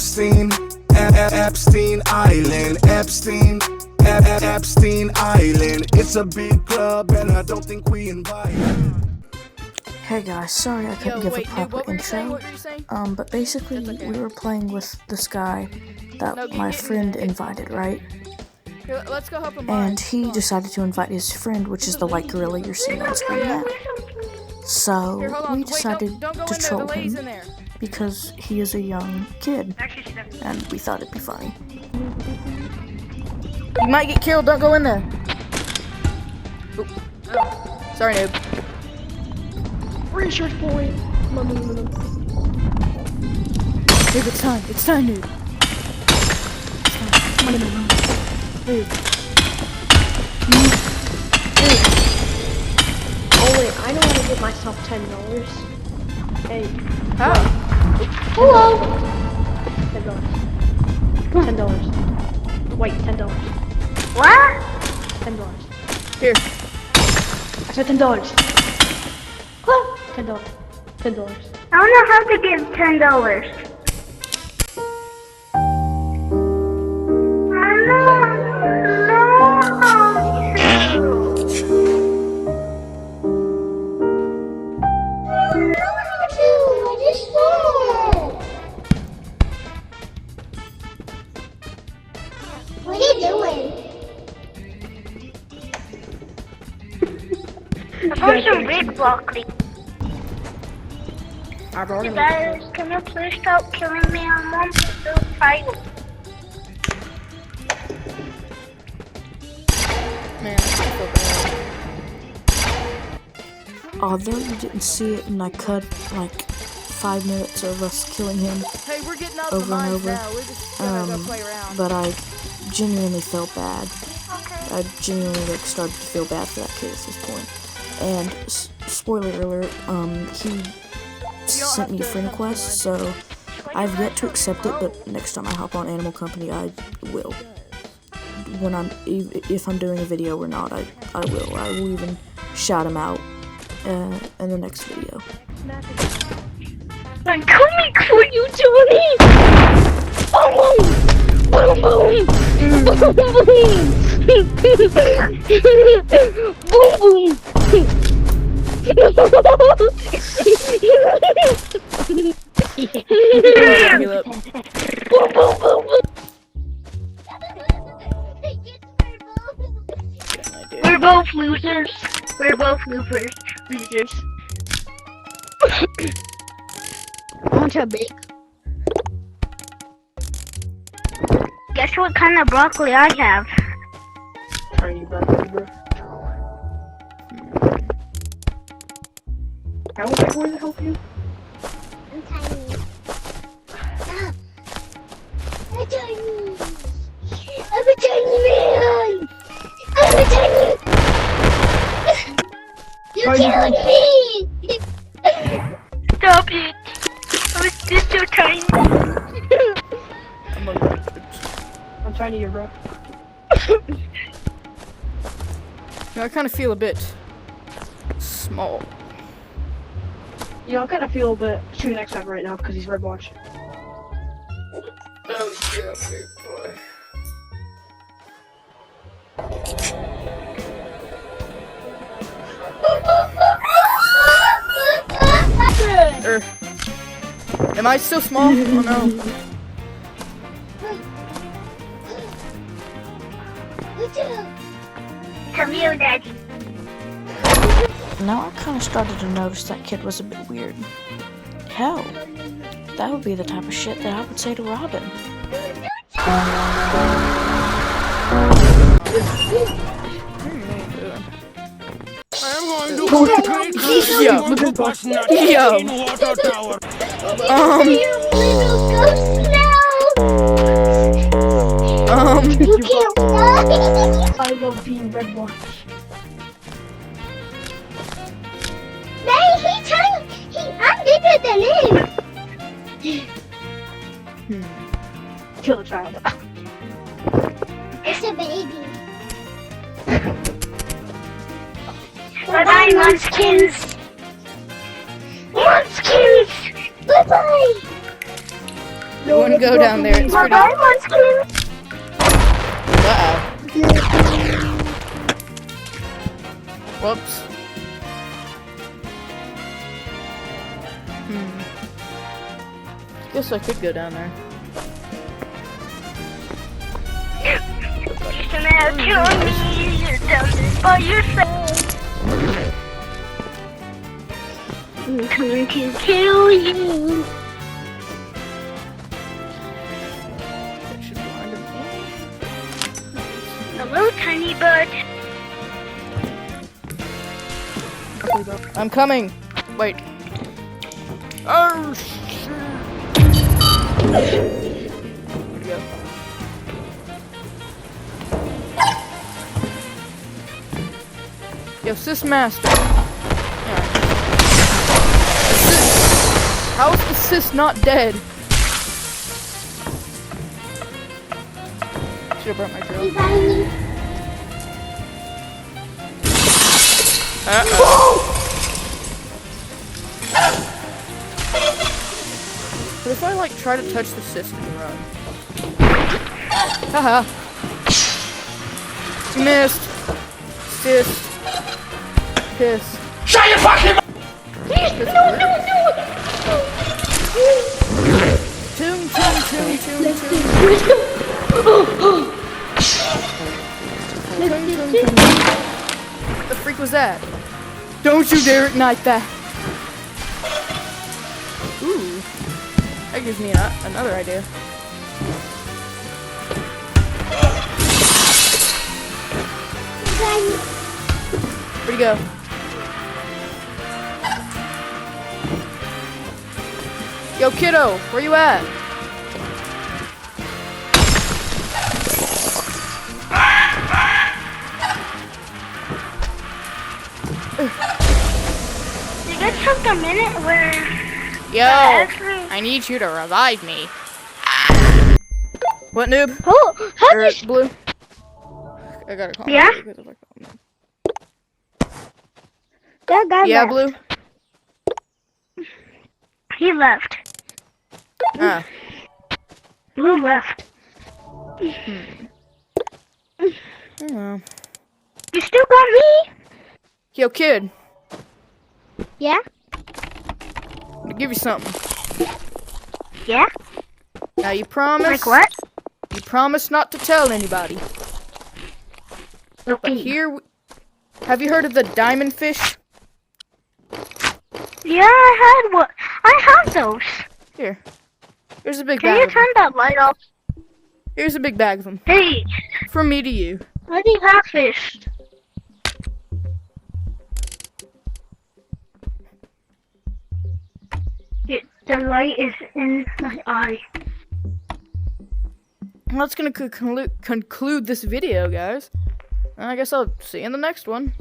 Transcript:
Epstein, Epstein Island, Epstein Island. It's a big club and I don't think we invite. Hey guys, sorry I couldn't give a proper intro, but basically we were playing with this guy that my friend invited, right? Here, let's go help him. And he decided to invite his friend, which is the white gorilla you're seeing on screen now. So we decided to troll him because he is a young kid, and we thought it'd be funny. You might get killed, don't go in there. Oop. Sorry, noob. Research point. Noob, it's time, noob. Noob. Oh wait, I know how to get myself $10. Hey. How? Hello. $10. Wait, $10. What? $10. Here. I said $10. What? $10. $10. I don't know how to get $10. What are you doing? I found some big broccoli. You guys, can you please stop killing me? I'm on the fight. Man, I feel bad. Although you didn't see it and I cut like 5 minutes of us killing him Hey, we're getting out over the and mines over, now. We're just gonna go play around. but I genuinely felt bad. Okay. I genuinely started to feel bad for that kid at this point. And spoiler alert, he sent me a friend request, so I've yet to accept it, but next time I hop on Animal Company, I will. If I'm doing a video or not, I will. I will even shout him out in the next video. I'm coming for you, Johnny! Boom, boom, boom, boom, boom, boom, We're both losers. We're both losers. Want a big? Guess what kind of broccoli I have? Tiny broccoli, bro. How was I going to help you? I'm tiny. I'm tiny. I'm a tiny man. I'm a tiny. You killed me. Stop it. I was just so tiny. I'm trying to get bro. I kind of feel a bit small. You know, I kind of feel a bit shooting next time right now because he's red watch. Oh yeah, big boy. Am I still small? Oh no. Come here, Daddy. Now I kind of started to notice that kid was a bit weird. Hell, that would be the type of shit that I would say to Robin. You can't fly. I love being red watch. I'm bigger than him. Kill the child. It's a baby. Bye-bye, munchkins. Munchkins! Bye-bye! I wouldn't go down there. It's pretty. Uh-oh. Whoops. Guess I could go down there. Now kill me, you're down there by yourself. I'm coming to kill you. That should blind him. Hello, tiny bud. I'm coming. Wait. Oh shit. Where'd he go? Yo, Sis Master. Yeah. How is the Sis not dead? Should've brought my drill. But if I like try to touch the Sis and run? Haha. Missed. Sis. Piss. Shut your fucking mouth! Toon. What the freak was that? Don't you dare ignite that! Ooh. That gives me another idea. Where'd he go? Yo, kiddo, where you at? You get took a minute where... Yo, I need you to revive me. What, noob? Oh, how Or did blue? I gotta call Yeah? him. that guy Yeah, left? blue? He left. Ah. Blue left. Oh. You still got me? Yo, kid, Yeah? I'm gonna give you something. Yeah? Now you promise. Like what? You promise not to tell anybody. But Okay. here, have you heard of the diamond fish? Yeah, I had one. I have those. Here, here's a big Can bag. you Of them. turn that light off? Here's a big bag of them. Hey, From me to you. why do you have fish? The light is in my eye. Well, that's gonna conclude this video, guys. I guess I'll see you in the next one.